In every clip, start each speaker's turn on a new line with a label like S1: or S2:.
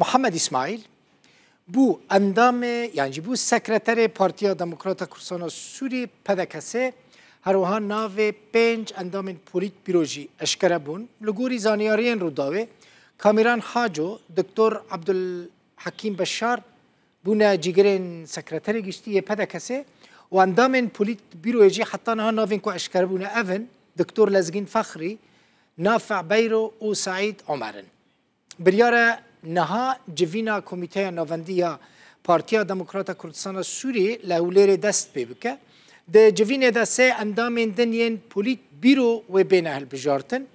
S1: محمد اسماعیل بو اندام یعنی بو سکرتر پارتیا دموکرات کردستان سوری پدکسه هروها ناو 5 اندام پولیت بیروژی اشکره بون لگوری زانیارین رو داوه کامیران حاجو دکتر عبدالحکیم بشار بونه جیگرین سکرتر گشتی پدکسه و اندام پولیت بیروژی حتی نها ناوین کو اشکره بونه اون دکتر لزگین فخری نافع بیرو و سعید عمرن بریاره نها جوینا کمیته نواندیا پارتیا دموکرات کردستان سوری لولیر دست ببکه ده جوین ده سه اندام دنین پولیت بیرو و بین اهل بجارتن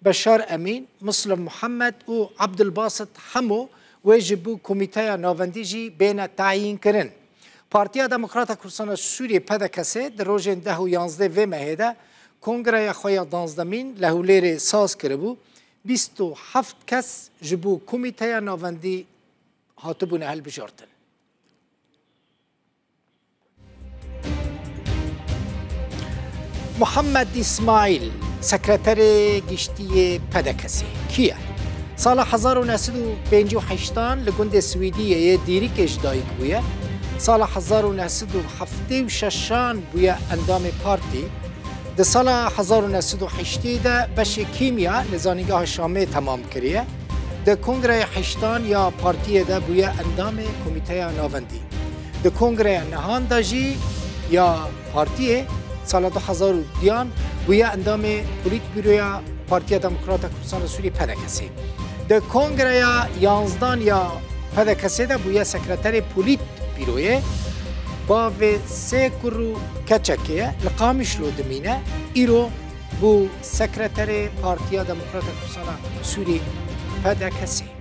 S1: بشار امین مسلم محمد و عبدالباسط حمو و جبو کمیته نواندیجی بین تعیین کرن پارتیا دموکرات کردستان سوری پدکسه در روز 10 و 11 و مهده کنگره خویا 12 لهولیر ساز کربو 27 کس جبو کمیته نواندی هاتبون اهل بجارتن محمد اسماعیل سکرتر گشتی پدکسی کیه؟ سال 1958 لگند سویدیه دیری کشدایی بویه سال 1976 بویه اندام پارتی در سال 1908 ده بش کیمیا لزانیگاه شامه تمام کریه در کنگره 8 یا پارتی ده بویه اندام کمیته نواندی در کنگره نهان داجی یا پارتی سال 2010 بویه اندام پولیت بیرویا پارتی دموکرات کردستان سوری پدکسی در کنگره 11 یا پدکسی ده بویه سکرتر پولیت بیرویه با و سه کرو کچکه لقامش رو دمینه ایرو بو سکرتر پارتیا دموکرات کردستان سوری پدکسی